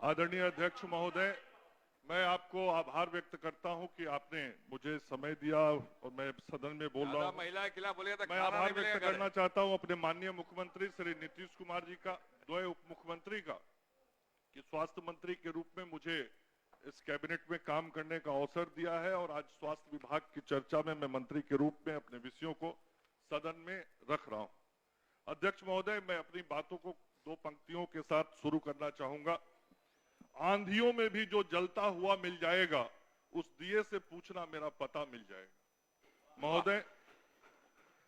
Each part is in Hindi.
आदरणीय अध्यक्ष महोदय, मैं आपको आभार व्यक्त करता हूं कि आपने मुझे समय दिया और मैं सदन में बोल रहा हूं। महिला के खिलाफ बोलिए तो मैं आभार व्यक्त करना चाहता हूं अपने माननीय मुख्यमंत्री श्री नीतीश कुमार जी का, द्वय उप मुख्यमंत्री का, कि स्वास्थ्य मंत्री के रूप में मुझे इस कैबिनेट में काम करने का अवसर दिया है और आज स्वास्थ्य विभाग की चर्चा में मैं मंत्री के रूप में अपने विषयों को सदन में रख रहा हूं। अध्यक्ष महोदय, मैं अपनी बातों को दो पंक्तियों के साथ शुरू करना चाहूंगा। आंधियों में भी जो जलता हुआ मिल जाएगा, उस दिए से पूछना मेरा पता मिल जाएगा। महोदय,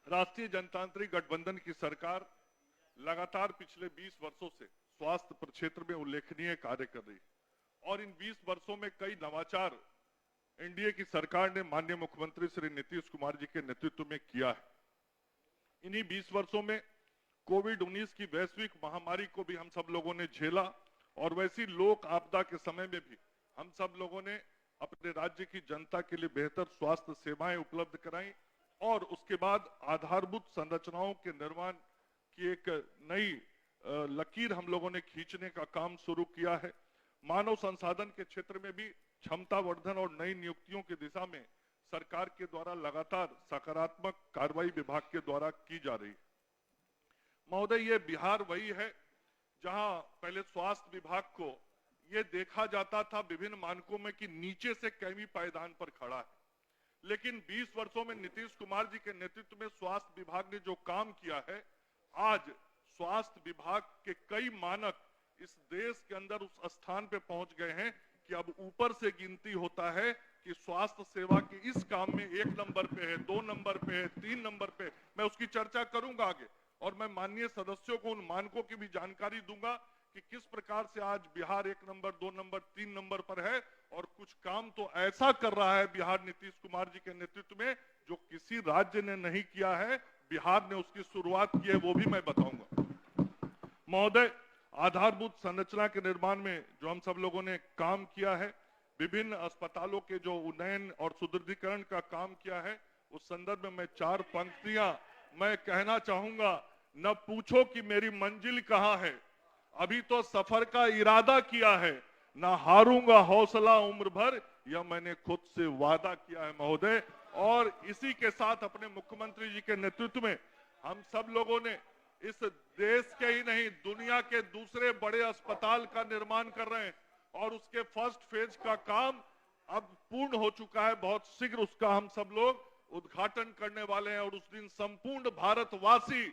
राष्ट्रीय जनतांत्रिक गठबंधन की सरकार लगातार पिछले 20 वर्षों से स्वास्थ्य क्षेत्र में उल्लेखनीय कार्य कर रही है और इन 20 वर्षों में कई नवाचार एनडीए की सरकार ने माननीय मुख्यमंत्री श्री नीतीश कुमार जी के नेतृत्व में किया है। इन्हीं 20 वर्षों में कोविड-19 की वैश्विक महामारी को भी हम सब लोगों ने झेला और वैसी लोक आपदा के समय में भी हम सब लोगों ने अपने राज्य की जनता के लिए बेहतर स्वास्थ्य सेवाएं उपलब्ध कराई और उसके बाद आधारभूत संरचनाओं के निर्माण की एक नई लकीर हम लोगों ने खींचने का काम शुरू किया है। मानव संसाधन के क्षेत्र में भी क्षमता वर्धन और नई नियुक्तियों की दिशा में सरकार के द्वारा लगातार सकारात्मक कार्रवाई विभाग के द्वारा की जा रही है। महोदय, ये बिहार वही है जहां पहले स्वास्थ्य विभाग को ये देखा जाता था विभिन्न मानकों में कि नीचे से कैमी पायदान पर खड़ा है, लेकिन 20 वर्षों में नीतीश कुमार जी के नेतृत्व में स्वास्थ्य विभाग ने जो काम किया है, आज स्वास्थ्य विभाग के कई मानक इस देश के अंदर उस स्थान पे पहुंच गए हैं कि अब ऊपर से गिनती होता है कि स्वास्थ्य सेवा के इस काम में 1 नंबर पे है, 2 नंबर पे है, 3 नंबर पे। मैं उसकी चर्चा करूंगा आगे और मैं माननीय सदस्यों को उन मानकों की भी जानकारी दूंगा कि किस प्रकार से आज बिहार 1 नंबर, 2 नंबर, 3 नंबर पर है और कुछ काम तो ऐसा कर रहा है बिहार नीतीश कुमार जी के नेतृत्व में जो किसी राज्य ने नहीं किया है। बिहार ने उसकी शुरुआत की है, वो भी मैं बताऊंगा। महोदय, आधारभूत संरचना के निर्माण में जो हम सब लोगों ने काम किया है, विभिन्न अस्पतालों के जो उन्नयन और सुदृढ़ीकरण का काम किया है, उस संदर्भ में मैं 4 पंक्तियां मैं कहना चाहूंगा। न पूछो कि मेरी मंजिल कहां है, अभी तो सफर का इरादा किया है, न हारूंगा हौसला उम्र भर, यह मैंने खुद से वादा किया है महोदय। और इसी के साथ अपने मुख्यमंत्री जी के नेतृत्व में हम सब लोगों ने इस देश के ही नहीं दुनिया के दूसरे बड़े अस्पताल का निर्माण कर रहे हैं और उसके फर्स्ट फेज का काम अब पूर्ण हो चुका है। बहुत शीघ्र उसका हम सब लोग उद्घाटन करने वाले हैं और उस दिन संपूर्ण भारतवासी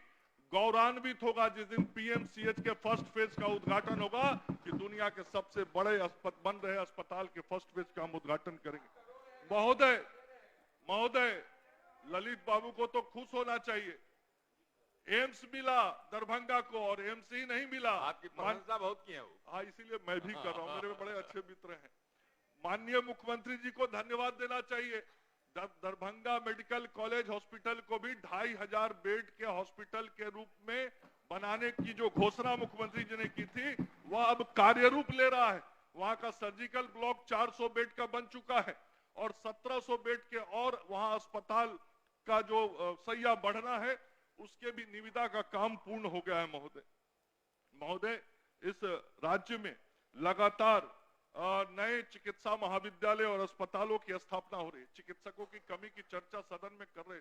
गौरवान्वित होगा जिस दिन पीएमसीएच के फर्स्ट फेज का उद्घाटन होगा कि दुनिया के सबसे बड़े बन रहे अस्पताल के फर्स्ट फेज का हम उद्घाटन करेंगे। महोदय, ललित बाबू को तो खुश होना चाहिए, एम्स मिला दरभंगा को और एम्स ही नहीं मिला। आपकी प्रशंसा बहुत की है वो। हाँ, इसीलिए मैं भी कर रहा हूँ, मेरे बड़े अच्छे मित्र हैं। माननीय मुख्यमंत्री जी को धन्यवाद देना चाहिए। दरभंगा मेडिकल कॉलेज हॉस्पिटल को भी 2500 बेड के हॉस्पिटल के रूप में बनाने की जो घोषणा मुख्यमंत्री जी ने की थी, वह अब कार्यरूप ले रहा है। वहां का सर्जिकल ब्लॉक 400 बेड का बन चुका है और 1700 बेड के और वहां अस्पताल का जो सैया बढ़ना है उसके भी निविदा का काम पूर्ण हो गया है। महोदय, इस राज्य में लगातार नए चिकित्सा महाविद्यालय और अस्पतालों की स्थापना हो रही है। चिकित्सकों की कमी की चर्चा सदन में कर रहे,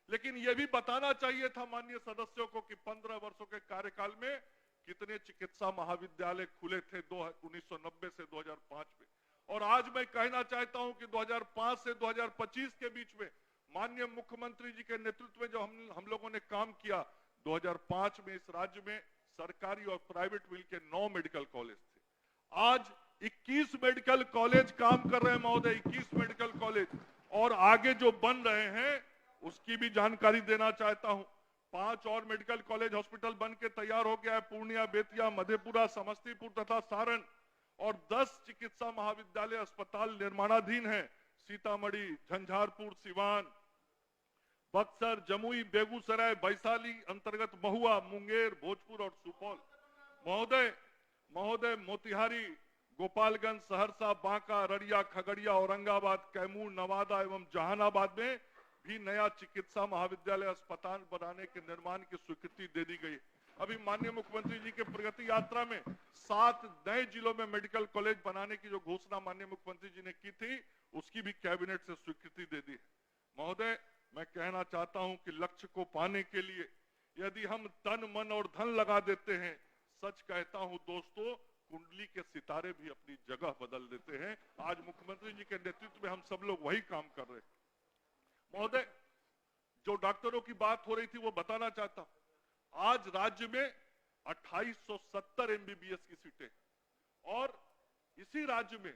लेकिन यह भी बताना चाहिए था माननीय सदस्यों को कि 15 वर्षों के कार्यकाल में कितने चिकित्सा महाविद्यालय खुले थे 1990 से 2005 में। और आज मैं कहना चाहता हूं कि 2005 से 2025 के बीच में माननीय मुख्यमंत्री जी के नेतृत्व में जो हम लोगों ने काम किया, 2005 में इस राज्य में सरकारी और प्राइवेट मिल के 9 मेडिकल कॉलेज थे। आज 21 मेडिकल कॉलेज काम कर रहे हैं महोदय, 21 मेडिकल कॉलेज, और आगे जो बन रहे हैं उसकी भी जानकारी देना चाहता हूं। 5 और मेडिकल कॉलेज हॉस्पिटल बन के तैयार हो गया है, पूर्णिया, बेतिया, मधेपुरा, समस्तीपुर तथा सारण। और 10 चिकित्सा महाविद्यालय अस्पताल निर्माणाधीन है, सीतामढ़ी, झंझारपुर, सिवान, बक्सर, जमुई, बेगूसराय, वैशाली अंतर्गत महुआ, मुंगेर, भोजपुर और सुपौल। महोदय, मोतिहारी, गोपालगंज, सहरसा, बांका, अररिया, खगड़िया, औरंगाबाद, कैमूर, नवादा एवं जहानाबाद में भी नया चिकित्सा महाविद्यालय अस्पताल बनाने के निर्माण की स्वीकृति दे दी गई। अभी माननीय मुख्यमंत्री जी के प्रगति यात्रा में 7 नए जिलों में मेडिकल कॉलेज बनाने की जो घोषणा माननीय मुख्यमंत्री जी ने की थी, उसकी भी कैबिनेट से स्वीकृति दे दी है। महोदय, मैं कहना चाहता हूं कि लक्ष्य को पाने के लिए यदि हम तन मन और धन लगा देते हैं, सच कहता हूं दोस्तों, कुंडली के सितारे भी अपनी जगह बदल देते हैं। आज मुख्यमंत्री जी के नेतृत्व में हम सब लोग वही काम कर रहे हैं। महोदय, जो डॉक्टरों की बात हो रही थी वो बताना चाहता हूं। आज राज्य में 2870 एमबीबीएस की सीटें, और इसी राज्य में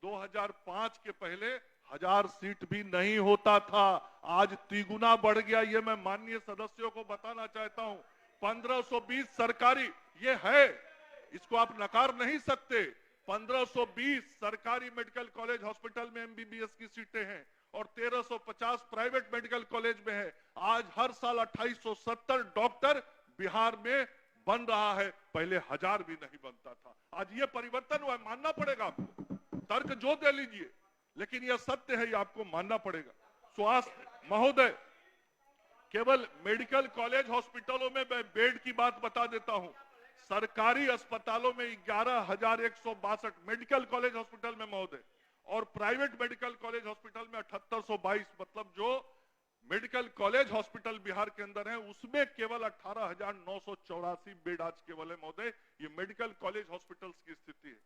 2005 के पहले 1000 सीट भी नहीं होता था। आज तिगुना बढ़ गया, ये मैं माननीय सदस्यों को बताना चाहता हूं। 1520 सरकारी ये है, इसको आप नकार नहीं सकते। 1520 सरकारी मेडिकल कॉलेज हॉस्पिटल में एमबीबीएस की सीटें हैं और 1350 प्राइवेट मेडिकल कॉलेज में है। आज हर साल 2870 डॉक्टर बिहार में बन रहा है, पहले 1000 भी नहीं बनता था। आज ये परिवर्तन हुआ, मानना पड़ेगा आपको, तर्क जो दे लीजिए, लेकिन यह सत्य है, ये आपको मानना पड़ेगा। स्वास्थ्य महोदय, केवल मेडिकल कॉलेज हॉस्पिटलों में मैं बेड की बात बता देता हूं। सरकारी अस्पतालों में 11,162 मेडिकल कॉलेज हॉस्पिटल में महोदय, और प्राइवेट मेडिकल कॉलेज हॉस्पिटल में 7822, मतलब जो मेडिकल कॉलेज हॉस्पिटल बिहार के अंदर है उसमें केवल 18,984 बेड आज केवल है महोदय। ये मेडिकल कॉलेज हॉस्पिटल्स की स्थिति है।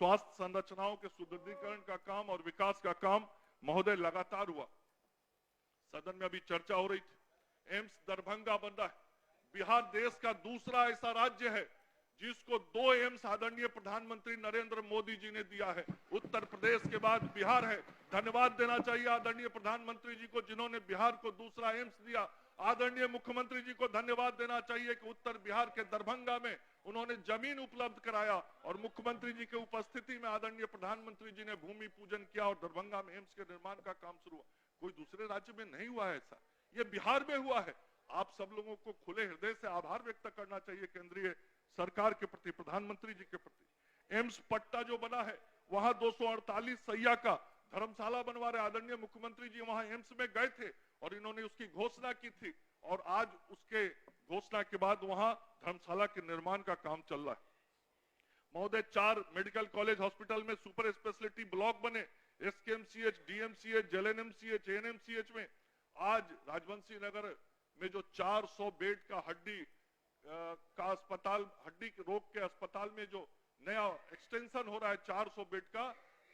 स्वास्थ्य संरचनाओं के सुदृढ़ीकरण का काम और विकास का काम महोदय लगातार हुआ। सदन में अभी चर्चा हो रही थी, एम्स दरभंगा बन रहा है। बिहार देश का दूसरा ऐसा राज्य है जिसको 2 एम्स आदरणीय प्रधानमंत्री नरेंद्र मोदी जी ने दिया है। उत्तर प्रदेश के बाद बिहार है। धन्यवाद देना चाहिए आदरणीय प्रधानमंत्री जी को, जिन्होंने बिहार को दूसरा एम्स दिया। आदरणीय मुख्यमंत्री जी को धन्यवाद देना चाहिए कि उत्तर बिहार के दरभंगा में उन्होंने जमीन उपलब्ध कराया और मुख्यमंत्री जी की उपस्थिति में आदरणीय प्रधानमंत्री जी ने भूमि पूजन किया और दरभंगा में एम्स के निर्माण का काम शुरू हुआ। कोई दूसरे राज्य में नहीं हुआ है ऐसा, ये बिहार में हुआ है। आप सब लोगों को खुले हृदय से आभार व्यक्त करना चाहिए केंद्रीय सरकार के प्रति, प्रधानमंत्री जी के प्रति। एम्स पट्टा जो बना है, वहां 248 सैया का धर्मशाला बनवा रहे। आदरणीय मुख्यमंत्री जी वहां एम्स में गए थे और इन्होंने उसकी घोषणा की थी, और आज उसके घोषणा के बाद वहां धर्मशाला के निर्माण का काम चल रहा है। महोदय, 4 मेडिकल कॉलेज हॉस्पिटल में सुपर स्पेशलिटी ब्लॉक बने। एसकेएमसीएच, डीएमसीएच, जेएनएमसीएच, एएनएमसीएच में आज राजवंशी नगर में जो 400 बेड का हड्डी का अस्पताल, हड्डी रोग के अस्पताल में जो नया एक्सटेंशन हो रहा है 400 बेड का,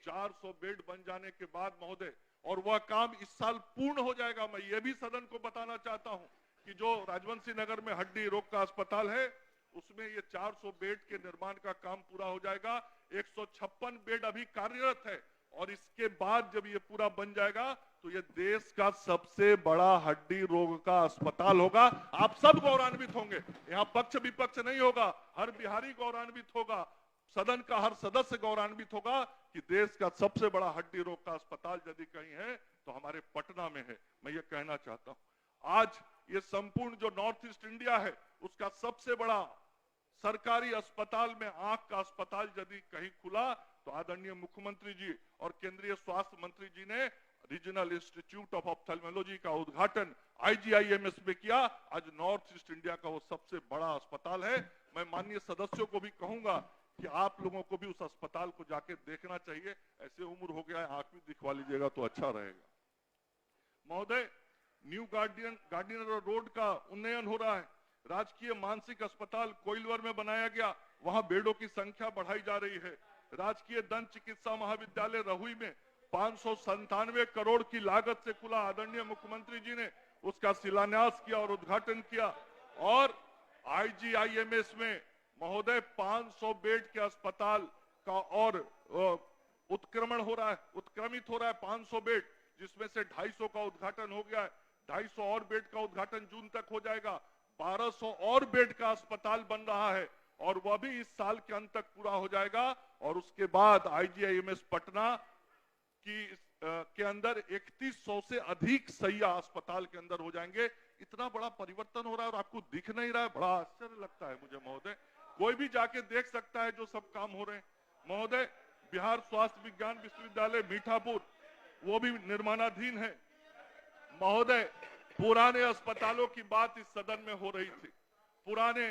400 बेड बन जाने के बाद महोदय, और वह काम इस साल पूर्ण हो जाएगा। मैं ये भी सदन को बताना चाहता हूं कि जो राजवंशी नगर में हड्डी रोग का अस्पताल है उसमें ये 400 बेड के निर्माण का काम पूरा हो जाएगा। 156 बेड अभी कार्यरत है, और इसके बाद जब ये पूरा बन जाएगा तो ये देश का सबसे बड़ा हड्डी रोग का अस्पताल होगा। आप सब गौरवान्वित होंगे, यहाँ पक्ष विपक्ष नहीं होगा, हर बिहारी गौरवान्वित होगा, सदन का हर सदस्य गौरवान्वित होगा कि देश का सबसे बड़ा हड्डी रोग का अस्पताल यदि कहीं है तो हमारे पटना में है। मैं ये कहना चाहता हूं, आज ये संपूर्ण जो नॉर्थ ईस्ट इंडिया है उसका सबसे बड़ा सरकारी अस्पताल में आंख का अस्पताल यदि कहीं खुला तो आदरणीय मुख्यमंत्री जी और केंद्रीय स्वास्थ्य मंत्री जी ने रीजनल इंस्टीट्यूट ऑफ ऑप्थेल्मोलॉजी का उद्घाटन आईजीआईएमएस में किया। आज नॉर्थ ईस्ट इंडिया का वो सबसे बड़ा अस्पताल है। मैं माननीय सदस्यों को भी कहूंगा कि आप लोगों को भी उस अस्पताल को जाके देखना चाहिए। ऐसे उम्र हो गया है, आंख भी दिखवा लीजिएगा तो अच्छा रहेगा। महोदय, न्यू गार्डियन रोड का उन्नयन हो रहा है। राजकीय मानसिक अस्पताल कोइलवर में बनाया गया, वहां बेडों की संख्या बढ़ाई जा रही है। राजकीय दंत चिकित्सा महाविद्यालय रहुई में 597 करोड़ की लागत से खुला, आदरणीय मुख्यमंत्री जी ने उसका शिलान्यास किया और उद्घाटन किया। और आईजीआईएमएस में महोदय 500 बेड के अस्पताल का और उत्क्रमित हो रहा है 500 बेड, जिसमें से 250 का उद्घाटन हो गया है। 250 और बेड का उद्घाटन जून तक हो जाएगा। 1200 और बेड का अस्पताल बन रहा है और वह भी इस साल के अंत तक पूरा हो जाएगा। और उसके बाद आईजीआईएमएस पटना के अंदर 3100 से अधिक सैया अस्पताल के अंदर हो जाएंगे। इतना बड़ा परिवर्तन हो रहा है और आपको दिख नहीं रहा है, बड़ा आश्चर्य लगता है मुझे महोदय। कोई भी जाके देख सकता है जो सब काम हो रहे हैं। महोदय, बिहार स्वास्थ्य विज्ञान विश्वविद्यालय मीठापुर वो भी निर्माणाधीन है। महोदय, पुराने अस्पतालों की बात इस सदन में हो रही थी। पुराने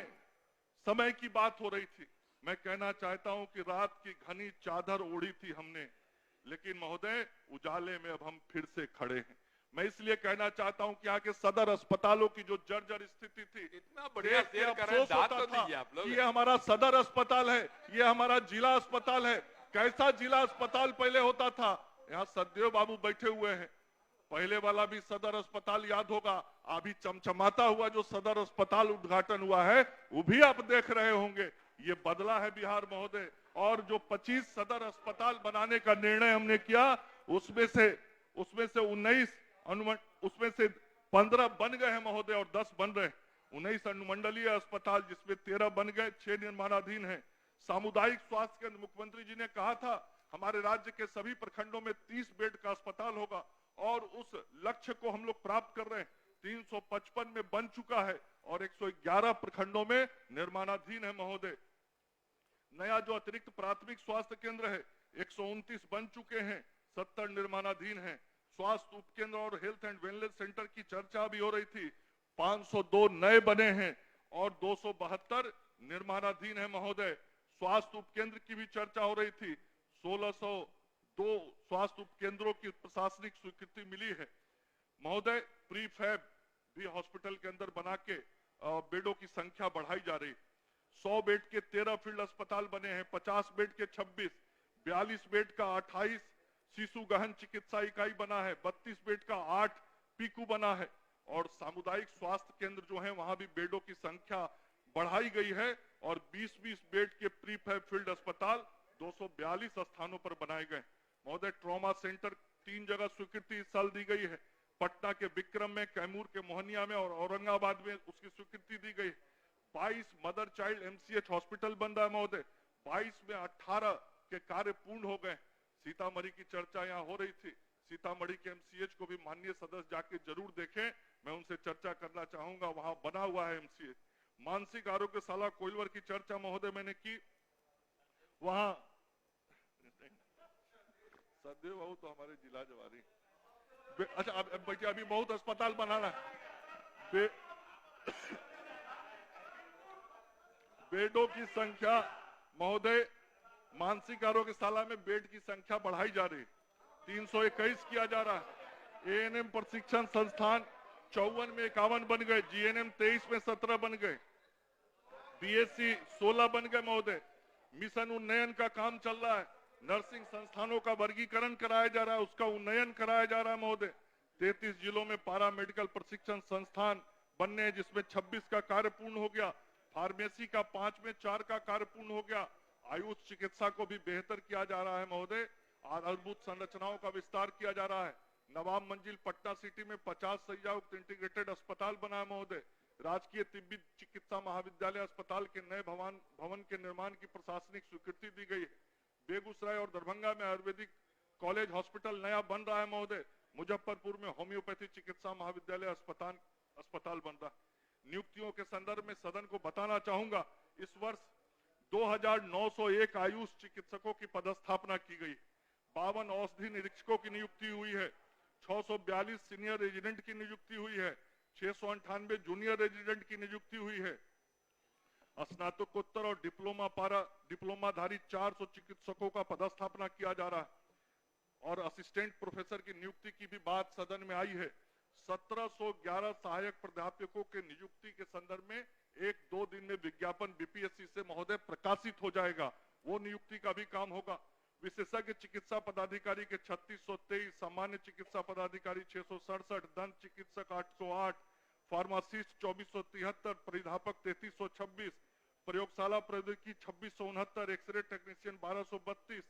समय की बात हो रही थी। मैं कहना चाहता हूं कि रात की घनी चादर ओढ़ी थी हमने, लेकिन महोदय उजाले में अब हम फिर से खड़े हैं। मैं इसलिए कहना चाहता हूं कि यहाँ के सदर अस्पतालों की जो जर्जर स्थिति थी, इतना बढ़िया देख के शेयर कर रहे हैं, अफसोस दाद होता तो था दीजिए आप लोग। कि ये हमारा सदर अस्पताल है, ये हमारा जिला अस्पताल है। कैसा जिला अस्पताल पहले होता था। यहाँ सददेव बाबू बैठे हुए हैं, पहले वाला भी सदर अस्पताल याद होगा। अभी चमचमाता हुआ जो सदर अस्पताल उद्घाटन हुआ है वो भी आप देख रहे होंगे। ये बदला है बिहार महोदय। और जो 25 सदर अस्पताल बनाने का निर्णय हमने किया, उसमें से 19 उसमें से 15 बन गए हैं महोदय और 10 बन रहे हैं। 19 अनुमंडलीय अस्पताल, जिसमें 13 बन गए, 6 निर्माणाधीन हैं। सामुदायिक स्वास्थ्य केंद्र, मुख्यमंत्री जी ने कहा था हमारे राज्य के सभी प्रखंडों में 30 बेड का अस्पताल होगा, और उस लक्ष्य को हम लोग प्राप्त कर रहे हैं। 355 में बन चुका है और 111 प्रखंडों में निर्माणाधीन है महोदय। नया जो अतिरिक्त प्राथमिक स्वास्थ्य केंद्र है 129 बन चुके हैं, 70 निर्माणाधीन हैं। स्वास्थ्य उपकेंद्र और हेल्थ एंड वेलनेस सेंटर की चर्चा भी हो रही थी, 502 नए बने हैं और 272 निर्माणाधीन है महोदय। स्वास्थ्य उपकेंद्र की भी चर्चा हो रही थी, 1602 स्वास्थ्य उपकेंद्रों की प्रशासनिक स्वीकृति मिली है महोदय। प्रीफैब भी हॉस्पिटल के अंदर बना के बेडों की संख्या बढ़ाई जा रही। 100 बेड के 13 फील्ड अस्पताल बने हैं, 50 बेड के 26, 42 बेड का 28 शिशु गहन चिकित्सा इकाई बना है, 32 बेड का 8 पीकू बना है। और सामुदायिक स्वास्थ्य केंद्र जो है वहां भी बेडों की संख्या बढ़ाई गई है और 20-20 बेड के प्रीफैब फील्ड अस्पताल 242 स्थानों पर बनाए गए महोदय। ट्रॉमा सेंटर 3 जगह स्वीकृति इस साल दी गई है, पटना के विक्रम में, कैमूर के मोहनिया में और औरंगाबाद में उसकी स्वीकृति दी गई। 22 मदर चाइल्ड एमसीएच हॉस्पिटल बन रहा है महोदय, 22 में 18 के कार्य पूर्ण हो गए। सीतामढ़ी की चर्चा यहाँ हो रही थी, सीतामढ़ी के एमसीएच को भी माननीय सदस्य जाके जरूर देखें, मैं उनसे चर्चा करना चाहूंगा, वहां बना हुआ है एमसीएच। मानसिक आरोग्यशाला कोइलवर की चर्चा महोदय मैंने की, वहां सदैव बाबू तो हमारे जिला जवारी। अच्छा अब बच्चे अभी बहुत अस्पताल बनाना है। बेडों की संख्या महोदय, मानसिक आरोग्यशाला में बेड की संख्या बढ़ाई जा रही, 321 किया जा रहा है। एएनएम प्रशिक्षण संस्थान 54 में 51 बन गए, जीएनएम 23 में 17 बन गए, बीएससी 16 बन गए महोदय। मिशन उन्नयन का काम चल रहा है, नर्सिंग संस्थानों का वर्गीकरण कराया जा रहा है, उसका उन्नयन कराया जा रहा है महोदय। 33 जिलों में पारा मेडिकल प्रशिक्षण संस्थान बनने हैं, जिसमें 26 का कार्य पूर्ण हो गया। फार्मेसी का 5 में 4 का कार्य पूर्ण हो गया। आयुष चिकित्सा को भी बेहतर किया जा रहा है महोदय, और अद्भुत संरचनाओं का विस्तार किया जा रहा है। नवाब मंजिल पटना सिटी में 50 सैया युक्त इंटीग्रेटेड अस्पताल बना है महोदय। राजकीय तिब्बत चिकित्सा महाविद्यालय अस्पताल के नए भवन के निर्माण की प्रशासनिक स्वीकृति दी गई है। बेगूसराय और दरभंगा में आयुर्वेदिक कॉलेज हॉस्पिटल नया बन रहा है महोदय। मुजफ्फरपुर में होम्योपैथी चिकित्सा महाविद्यालय अस्पताल बन रहा है। नियुक्तियों के संदर्भ में सदन को बताना चाहूंगा, इस वर्ष 2901 आयुष चिकित्सकों की पदस्थापना की गई, 52 औषधि निरीक्षकों की नियुक्ति हुई है, 642 सीनियर रेजिडेंट की नियुक्ति हुई है, 698 जूनियर रेजिडेंट की नियुक्ति हुई है। स्नातकोत्तर और डिप्लोमाधारी 400 चिकित्सकों का पदस्थापना किया जा रहा है और असिस्टेंट प्रोफेसर की नियुक्ति की भी बात सदन में आई है। 1711 सहायक प्राध्यापकों के नियुक्ति के संदर्भ में 1-2 दिन में विज्ञापन बीपीएससी से महोदय प्रकाशित हो जाएगा, वो नियुक्ति का भी काम होगा। विशेषज्ञ चिकित्सा पदाधिकारी के 3623, सामान्य चिकित्सा पदाधिकारी 667, दंत चिकित्सक 808, फार्मासिस्ट 2473, परिधापक 3326, प्रयोगशाला प्रौद्योगिकी 2669, एक्सरे टेक्नीशियन 1232,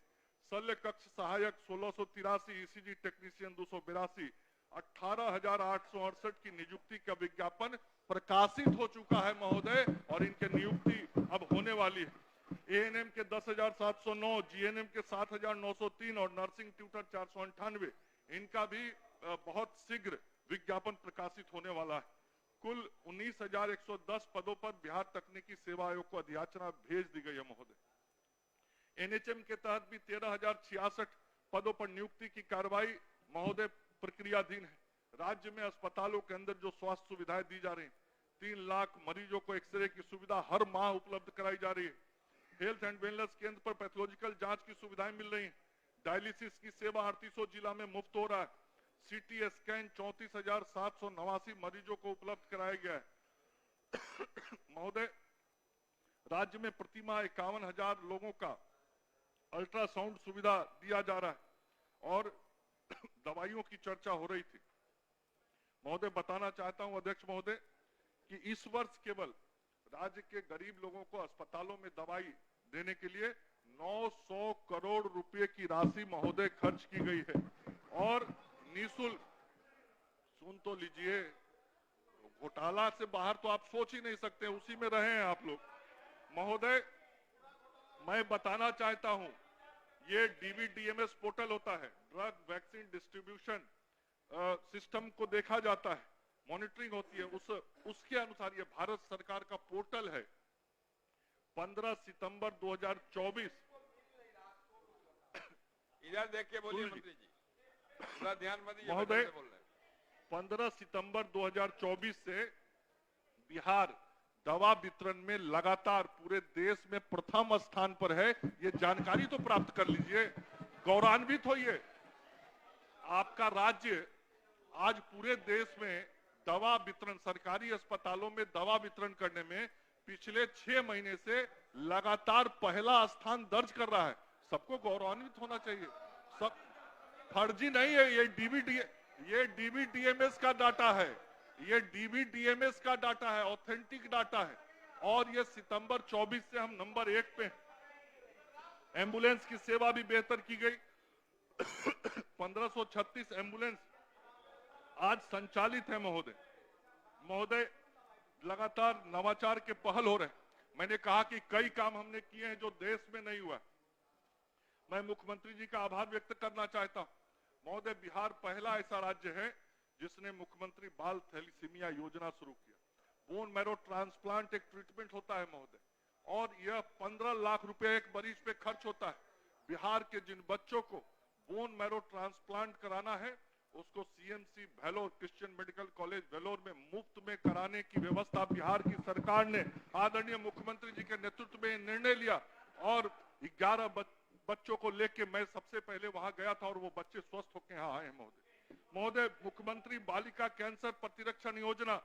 शल्य कक्ष सहायक 1683, ईसीजी टेक्नीशियन 282, 18,868 की नियुक्ति का विज्ञापन प्रकाशित हो चुका है महोदय, और इनके नियुक्ति अब होने वाली है। एएनएम के 10,709, जीएनएम के 7,903 और नर्सिंग ट्यूटर 498, इनका भी बहुत शीघ्र विज्ञापन प्रकाशित होने वाला है। कुल 19,110 पदों पर बिहार तकनीकी सेवा आयोग को अधियाचना भेज दी गई है महोदय। एनएचएम के तहत भी 13,066 पदों पर नियुक्ति की कार्रवाई महोदय प्रक्रियाधीन है। राज्य में अस्पतालों के अंदर जो स्वास्थ्य सुविधाएं दी जा रही, 3 लाख मरीजों को एक्सरे की सुविधा हर माह उपलब्ध कराई जा रही है। हेल्थ एंड वेलनेस केंद्र पर पैथोलॉजिकल जांच की सुविधाएं मिल रही हैं। डायलिसिस की सेवा 3800 जिला में मुफ्त हो रहा है। सीटी स्कैन 34,789 मरीजों को उपलब्ध कराया गया है। महोदय, राज्य में प्रति माह 51,000 लोगों का अल्ट्रासाउंड सुविधा दिया जा रहा है और दवाइयों की चर्चा हो रही थी। महोदय, बताना चाहता हूं अध्यक्ष महोदय कि इस वर्ष केवल राज्य के गरीब लोगों को अस्पतालों में दवाई देने के लिए 900 करोड़ रुपए की राशि महोदय खर्च की गई है और निःशुल्क, सुन तो लीजिए, घोटाला से बाहर तो आप सोच ही नहीं सकते, उसी में रहे हैं आप लोग। महोदय, मैं बताना चाहता हूं, ये DVDMS पोर्टल होता है, ड्रग वैक्सीन डिस्ट्रीब्यूशन सिस्टम को देखा जाता है, मॉनिटरिंग होती है, उसके अनुसार ये भारत सरकार का पोर्टल है। 15 सितंबर 2024, इधर देख के बोलिए मंत्री जी, थोड़ा ध्यान मत दीजिए। महोदय, बोल रहे हैं 15 सितंबर 2024 से बिहार दवा वितरण में लगातार पूरे देश में प्रथम स्थान पर है। ये जानकारी तो प्राप्त कर लीजिए, गौरवान्वित होइए। आपका राज्य आज पूरे देश में दवा वितरण, सरकारी अस्पतालों में दवा वितरण करने में पिछले 6 महीने से लगातार पहला स्थान दर्ज कर रहा है। सबको गौरवान्वित होना चाहिए। सब फर्जी नहीं है, ये DVDMS का डाटा है, ये DVDMS का डाटा है, ऑथेंटिक डाटा है। और ये सितंबर 24 से हम नंबर 1 पे हैं। एम्बुलेंस की सेवा भी बेहतर की गई। 1536 एम्बुलेंस आज संचालित है महोदय। लगातार नवाचार के पहल हो रहे हैं। मैंने कहा कि कई काम हमने किए हैं जो देश में नहीं हुआ। मैं मुख्यमंत्री जी का आभार व्यक्त करना चाहता हूं। महोदय, बिहार पहला ऐसा राज्य है जिसने मुख्यमंत्री बाल थैलीसीमिया योजना शुरू किया। बोन मैरो ट्रांसप्लांट एक ट्रीटमेंट होता है महोदय, और यह 15 लाख रुपए एक मरीज पे खर्च होता है। बिहार के जिन बच्चों को बोन मैरो ट्रांसप्लांट कराना है, उसको CMC Vellore, Christian Medical College Vellore में मुफ्त में कराने की व्यवस्था बिहार की सरकार ने आदरणीय मुख्यमंत्री जी के नेतृत्व में निर्णय लिया और 11 बच्चों को लेके मैं सबसे पहले वहां गया था और वो बच्चे स्वस्थ होकर यहाँ आए हैं महोदय। मुख्यमंत्री बालिका कैंसर प्रतिरक्षण योजना,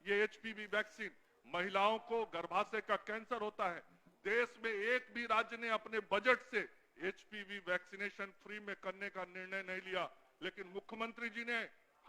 ये HPV वैक्सीन, महिलाओं को गर्भाशय का कैंसर होता है। देश में एक भी राज्य ने अपने बजट से HPV वैक्सीनेशन फ्री में करने का निर्णय नहीं लिया, लेकिन मुख्यमंत्री जी ने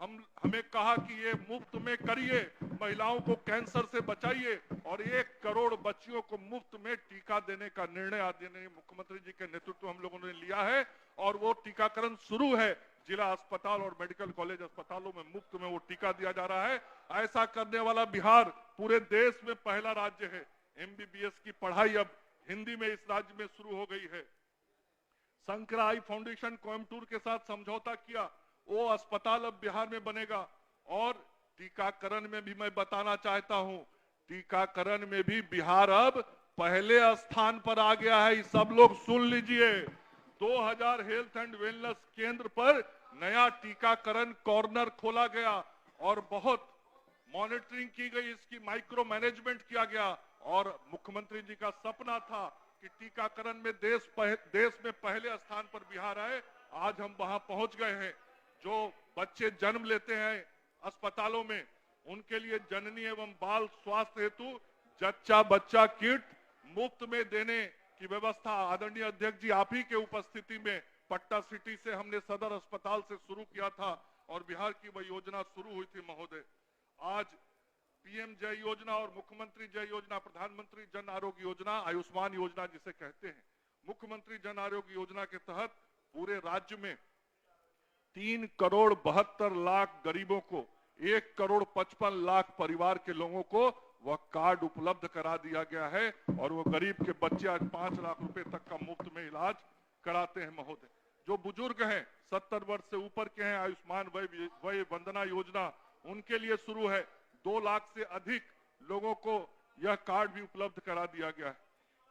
हमें कहा कि ये मुफ्त में करिए, महिलाओं को कैंसर से बचाइए और 1 करोड़ बच्चियों को मुफ्त में टीका देने का निर्णय आदरणीय मुख्यमंत्री जी के नेतृत्व हम लोगों ने लिया है और वो टीकाकरण शुरू है। जिला अस्पताल और मेडिकल कॉलेज अस्पतालों में मुफ्त में वो टीका दिया जा रहा है। ऐसा करने वाला बिहार पूरे देश में पहला राज्य है। MBBS की पढ़ाई अब हिंदी में इस राज्य में शुरू हो गई है। शंकर आई फाउंडेशन कोयम्बटूर के साथ समझौता किया, वो अस्पताल अब बिहार में बनेगा। और टीकाकरण में भी मैं बताना चाहता हूं, टीकाकरण में भी बिहार अब पहले स्थान पर आ गया है। सब लोग सुन लीजिए, 2000 हेल्थ एंड वेलनेस केंद्र पर नया टीकाकरण कॉर्नर खोला गया और बहुत मॉनिटरिंग की गई, इसकी माइक्रो मैनेजमेंट किया गया और मुख्यमंत्री जी का सपना था कि टीकाकरण में देश में पहले स्थान पर बिहार आए। आज हम वहां पहुंच गए हैं। जो बच्चे जन्म लेते हैं अस्पतालों में, उनके लिए जननी एवं बाल स्वास्थ्य हेतु जच्चा बच्चा किट मुफ्त में देने की व्यवस्था आदरणीय अध्यक्ष जी आप ही के उपस्थिति में पट्टा सिटी से हमने सदर अस्पताल से शुरू किया था और बिहार की वह योजना शुरू हुई थी महोदय। आज PM जय योजना और मुख्यमंत्री जय योजना, प्रधानमंत्री जन आरोग्य योजना, आयुष्मान योजना जिसे कहते हैं, मुख्यमंत्री जन आरोग्य योजना के तहत पूरे राज्य में 3 करोड़ 72 लाख गरीबों को, 1 करोड़ 55 लाख परिवार के लोगों को वह कार्ड उपलब्ध करा दिया गया है और वो गरीब के बच्चे आज 5 लाख रुपए तक का मुफ्त में इलाज कराते हैं महोदय। जो बुजुर्ग हैं 70 वर्ष से ऊपर के हैं, आयुष्मान वय वंदना योजना उनके लिए शुरू है। 2 लाख से अधिक लोगों को यह कार्ड भी उपलब्ध करा दिया गया है।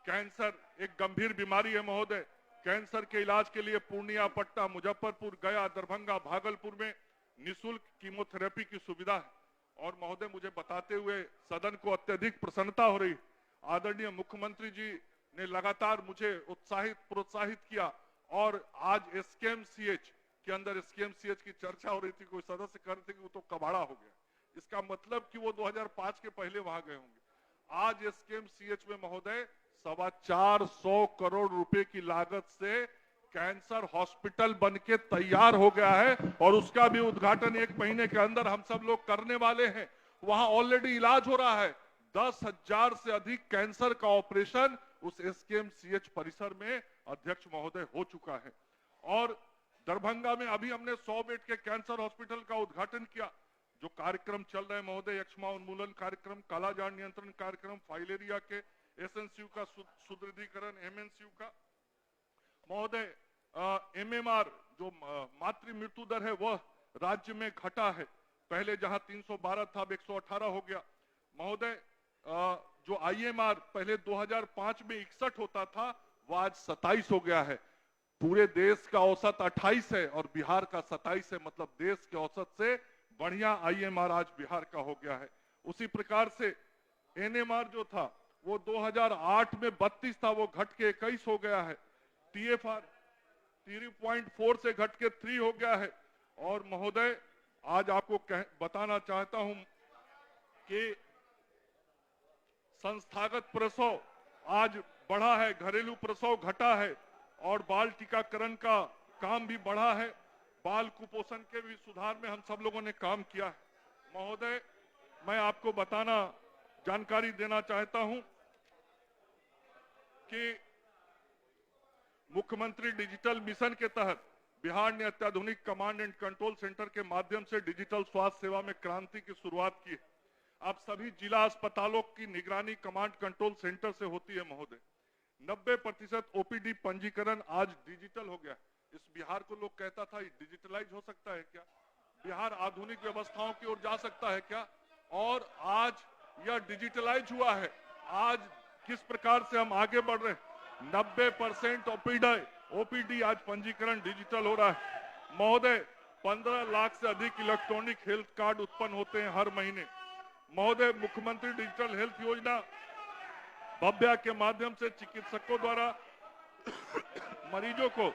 कैंसर एक गंभीर बीमारी है महोदय। कैंसर के इलाज के लिए पूर्णिया, पटना, मुजफ्फरपुर, गया, दरभंगा, भागलपुर में निःशुल्क कीमोथेरेपी की सुविधा है। और महोदय मुझे बताते हुए सदन को अत्यधिक प्रसन्नता हो रही। आदरणीय मुख्यमंत्री जी ने लगातार मुझे प्रोत्साहित किया और आज एसकेएमसीएच के अंदर एसकेएमसीएच की चर्चा हो रही थी, कोई सदस्य कर रहे थे कि वो तो कबाड़ा हो गया। इसका मतलब कि वो 2005 के पहले वहां गए होंगे। आज एसकेएमसीएच में महोदय 425 करोड़ रुपए की लागत से कैंसर हॉस्पिटल बनके तैयार हो गया है और उसका भी उद्घाटन 1 महीने के अंदर हम सब लोग करने वाले हैं। वहां ऑलरेडी इलाज हो रहा है। 10,000 से अधिक कैंसर का ऑपरेशन उस एसकेएमसीएच परिसर में अध्यक्ष महोदय हो चुका है। और दरभंगा में अभी हमने 100 बेड के कैंसर हॉस्पिटल का उद्घाटन किया। जो कार्यक्रम चल रहे हैं महोदय, यक्ष्मा उन्मूलन कार्यक्रम, कालाजार नियंत्रण कार्यक्रम, फाइलेरिया के एसएनसीयू का सुदृढ़ीकरण, एमएनसीयू का महोदय, एमएमआर जो मातृ मृत्यु दर है वह राज्य में घटा है। पहले जहां 312 था अब 118 हो गया महोदय। जो आईएमआर पहले 2005 में 61 होता था वह आज 27 हो गया है। पूरे देश का औसत 28 है और बिहार का 27 है, मतलब देश के औसत से बढ़िया आईएमआर आज बिहार का हो गया है। उसी प्रकार से एनएमआर जो था वो 2008 में 32 था, वो घट के 21 हो गया है। टीएफआर 3.4 से घट के 3 हो गया है। और महोदय आज आपको बताना चाहता हूं कि संस्थागत प्रसव आज बढ़ा है, घरेलू प्रसव घटा है और बाल टीकाकरण का काम भी बढ़ा है। बाल कुपोषण के भी सुधार में हम सब लोगों ने काम किया है। महोदय मैं आपको जानकारी देना चाहता हूं कि मुख्यमंत्री डिजिटल मिशन के तहत बिहार ने अत्याधुनिक कमांड एंड कंट्रोल सेंटर के माध्यम से डिजिटल स्वास्थ्य सेवा में क्रांति की शुरुआत की है। अब सभी जिला अस्पतालों की निगरानी कमांड कंट्रोल सेंटर से होती है महोदय। 90% ओपीडी पंजीकरण आज डिजिटल हो गया। इस बिहार को लोग कहता था डिजिटलाइज हो सकता है क्या, बिहार आधुनिक व्यवस्थाओं की ओर जा सकता है क्या, और आज यह डिजिटलाइज हुआ है। आज किस प्रकार से हम आगे बढ़ रहे हैं, 90% ओपीडी आज पंजीकरण डिजिटल हो रहा है महोदय। 15 लाख से अधिक इलेक्ट्रॉनिक हेल्थ कार्ड उत्पन्न होते हैं हर महीने महोदय। मुख्यमंत्री डिजिटल हेल्थ योजना भव्या के माध्यम से चिकित्सकों द्वारा मरीजों को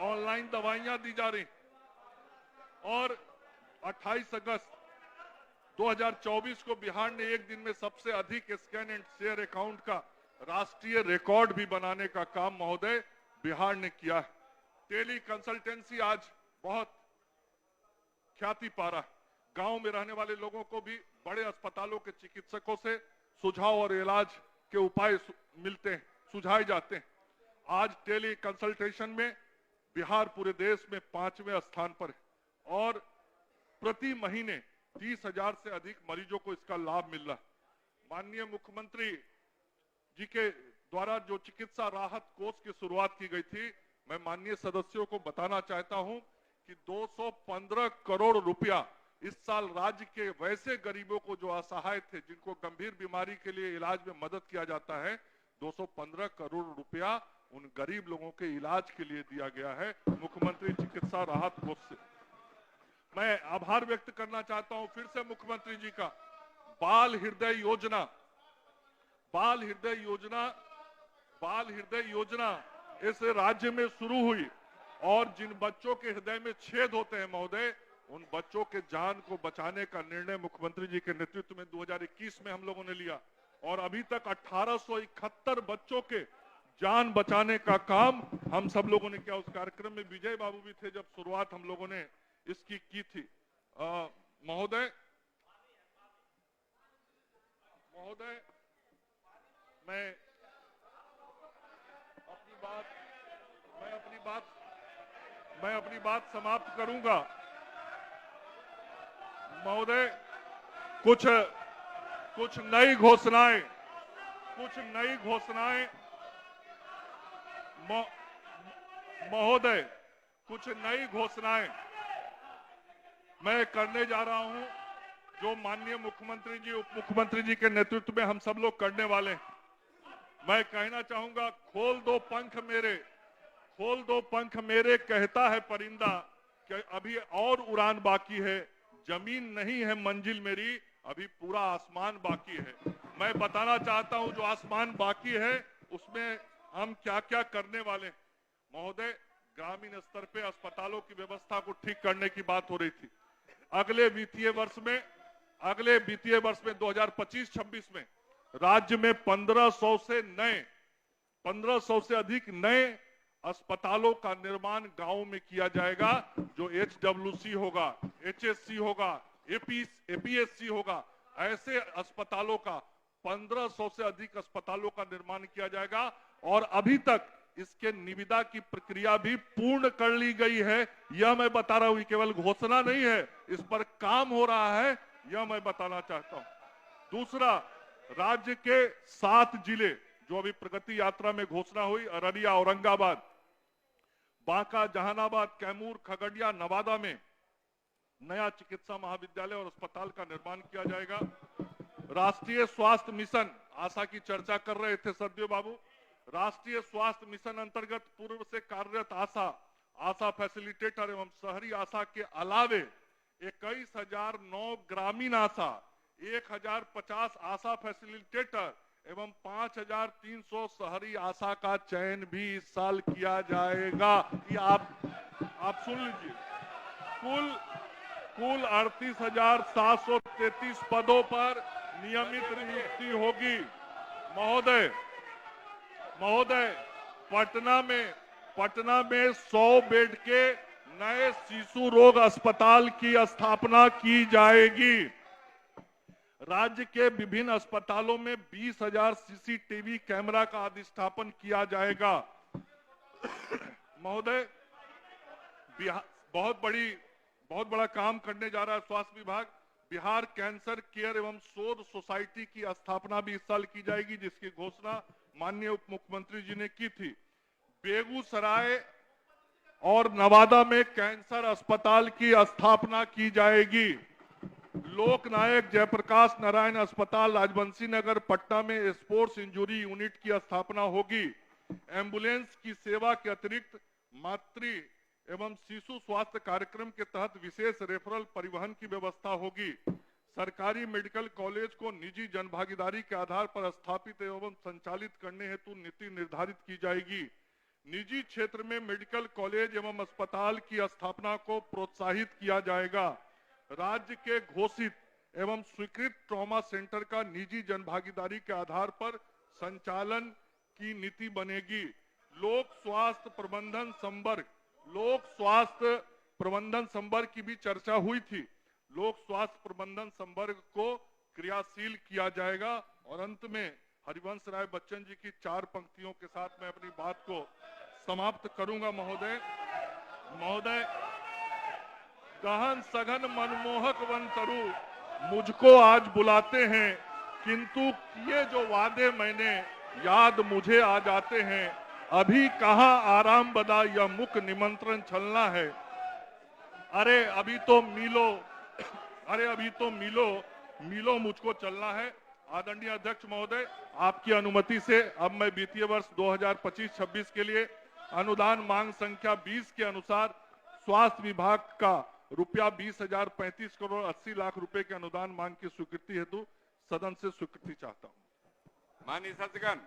ऑनलाइन दवाइयां दी जा रही और 28 अगस्त 2024 को बिहार ने एक दिन में सबसे अधिक स्कैन एंड शेयर अकाउंट का राष्ट्रीय रिकॉर्ड भी बनाने का काम महोदय बिहार ने किया है। टेली कंसल्टेंसी आज बहुत ख्याति पा रहा है। गांव में रहने वाले लोगों को भी बड़े अस्पतालों के चिकित्सकों से सुझाव और इलाज के उपाय मिलते हैं, सुझाए जाते हैं। आज टेली कंसल्टेशन में बिहार पूरे देश में 5वें स्थान पर है और प्रति महीने 30,000 से अधिक मरीजों को इसका लाभ मिल रहा है। माननीय मुख्यमंत्री जी के द्वारा जो चिकित्सा राहत कोष की शुरुआत की गई थी, मैं माननीय सदस्यों को बताना चाहता हूं कि 215 करोड़ रुपया इस साल राज्य के वैसे गरीबों को जो असहाय थे, जिनको गंभीर बीमारी के लिए इलाज में मदद किया जाता है, 215 करोड़ रुपया उन गरीब लोगों के इलाज के लिए दिया गया है मुख्यमंत्री चिकित्सा राहत कोष से। मैं आभार व्यक्त करना चाहता हूं फिर से मुख्यमंत्री जी का। बाल हृदय योजना इस राज्य में शुरू हुई और जिन बच्चों के हृदय में छेद होते हैं महोदय, उन बच्चों के जान को बचाने का निर्णय मुख्यमंत्री जी के नेतृत्व में 2021 में हम लोगों ने लिया और अभी तक 1871 बच्चों के जान बचाने का काम हम सब लोगों ने किया। उस कार्यक्रम में विजय बाबू भी थे जब शुरुआत हम लोगों ने इसकी की थी। महोदय मैं अपनी बात समाप्त करूंगा। महोदय कुछ नई घोषणाएं महोदय कुछ नई घोषणाएं मैं करने जा रहा हूं जो माननीय मुख्यमंत्री जी उप मुख्यमंत्री जी के नेतृत्व में हम सब लोग करने वाले हैं। मैं कहना चाहूंगा, खोल दो पंख मेरे कहता है परिंदा कि अभी और उड़ान बाकी है, जमीन नहीं है मंजिल मेरी, अभी पूरा आसमान बाकी है। मैं बताना चाहता हूं जो आसमान बाकी है उसमें हम क्या क्या करने वाले हैं। महोदय, ग्रामीण स्तर पे अस्पतालों की व्यवस्था को ठीक करने की बात हो रही थी। अगले वित्तीय वर्ष में 2025-26 में राज्य में 1500 से अधिक नए अस्पतालों का निर्माण गांवों में किया जाएगा, जो HWC होगा, HSC होगा, APSC होगा। ऐसे अस्पतालों का 1500 से अधिक अस्पतालों का निर्माण किया जाएगा और अभी तक इसके निविदा की प्रक्रिया भी पूर्ण कर ली गई है। यह मैं बता रहा हूं, केवल घोषणा नहीं है, इस पर काम हो रहा है, यह मैं बताना चाहता हूं। दूसरा, राज्य के 7 जिले जो अभी प्रगति यात्रा में घोषणा हुई, अररिया, औरंगाबाद, बांका, जहानाबाद, कैमूर, खगड़िया, नवादा में नया चिकित्सा महाविद्यालय और अस्पताल का निर्माण किया जाएगा। राष्ट्रीय स्वास्थ्य मिशन, आशा की चर्चा कर रहे थे सददेव बाबू, राष्ट्रीय स्वास्थ्य मिशन अंतर्गत पूर्व से कार्यरत आशा फैसिलिटेटर एवं शहरी आशा के अलावे 21,009 ग्रामीण आशा, 1,050 आशा फैसिलिटेटर एवं 5,300 शहरी आशा का चयन भी इस साल किया जाएगा। ये आप सुन लीजिए, कुल 38,733 पदों पर नियमित नियुक्ति होगी। महोदय, पटना में 100 बेड के नए शिशु रोग अस्पताल की स्थापना की जाएगी। राज्य के विभिन्न अस्पतालों में 20,000 CCTV कैमरा का अधिष्ठापन किया जाएगा। महोदय, बहुत बड़ा काम करने जा रहा है स्वास्थ्य विभाग। बिहार कैंसर केयर एवं शोध सोसाइटी की स्थापना भी इस साल की जाएगी, जिसकी घोषणा माननीय उप मुख्यमंत्री जी ने की थी। बेगूसराय और नवादा में कैंसर अस्पताल की स्थापना की जाएगी। लोकनायक जयप्रकाश नारायण अस्पताल, राजवंशी नगर, पटना में स्पोर्ट्स इंजरी यूनिट की स्थापना होगी। एम्बुलेंस की सेवा के अतिरिक्त मातृ एवं शिशु स्वास्थ्य कार्यक्रम के तहत विशेष रेफरल परिवहन की व्यवस्था होगी। सरकारी मेडिकल कॉलेज को निजी जनभागीदारी के आधार पर स्थापित एवं संचालित करने हेतु नीति निर्धारित की जाएगी। निजी क्षेत्र में मेडिकल कॉलेज एवं अस्पताल की स्थापना को प्रोत्साहित किया जाएगा। राज्य के घोषित एवं स्वीकृत ट्रॉमा सेंटर का निजी जनभागीदारी के आधार पर संचालन की नीति बनेगी। लोक स्वास्थ्य प्रबंधन संवर्ग की भी चर्चा हुई थी। लोक स्वास्थ्य प्रबंधन संवर्ग को क्रियाशील किया जाएगा। और अंत में हरिवंश राय बच्चन जी की 4 पंक्तियों के साथ मैं अपनी बात को समाप्त करूंगा। महोदय, गहन सघन मनमोहक वन तरु मुझको आज बुलाते हैं, किंतु ये जो वादे मैंने याद मुझे आ जाते हैं। अभी कहाँ आराम बदा यह मुख निमंत्रण छलना है। अरे अभी तो मिलो मुझको चलना है। आदरणीय अध्यक्ष महोदय, आपकी अनुमति से अब मैं वित्तीय वर्ष 2025-26 के लिए अनुदान मांग संख्या 20 के अनुसार स्वास्थ्य विभाग का ₹20,035 करोड़ 80 लाख रुपए के अनुदान मांग की स्वीकृति हेतु सदन से स्वीकृति चाहता हूं। माननीय सदस्यगण,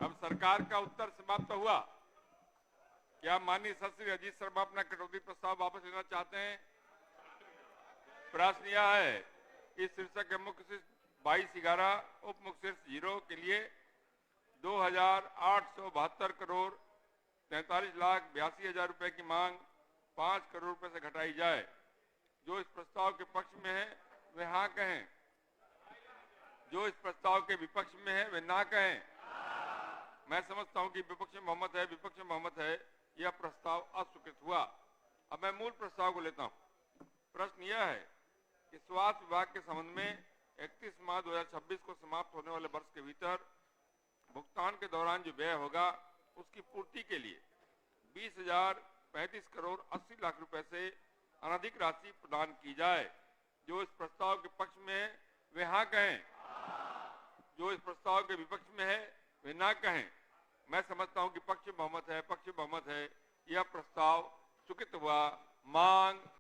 अब सरकार का उत्तर समाप्त हुआ। क्या माननीय सदस्य अजीत शर्मा अपना कटौती प्रस्ताव वापस लेना चाहते हैं? प्रश्न यह है कि शीर्षक के मुख्य शीर्ष 2211 उप मुख्य शीर्ष 0 के लिए 2,872 करोड़ 43,82,000 रुपए की मांग 5 करोड़ रुपए से घटाई जाए। जो इस प्रस्ताव के पक्ष में है वे हाँ कहें, जो इस प्रस्ताव के विपक्ष में है वे ना कहें। मैं समझता हूं कि विपक्ष में बहुमत है, यह प्रस्ताव अस्वीकृत हुआ। अब मैं मूल प्रस्ताव को लेता हूं। प्रश्न यह है कि स्वास्थ्य विभाग के संबंध में 31 मार्च 2026 को समाप्त होने वाले वर्ष के भीतर भुगतान के दौरान जो व्यय होगा उसकी पूर्ति के लिए 20,035 करोड़ 80 लाख रुपए से अनधिक राशि प्रदान की जाए। जो इस प्रस्ताव के पक्ष में है वे हाँ कहें, जो इस प्रस्ताव के विपक्ष में है वे ना कहें। मैं समझता हूं कि पक्ष में बहुमत है, यह प्रस्ताव स्वीकृत हुआ। मांग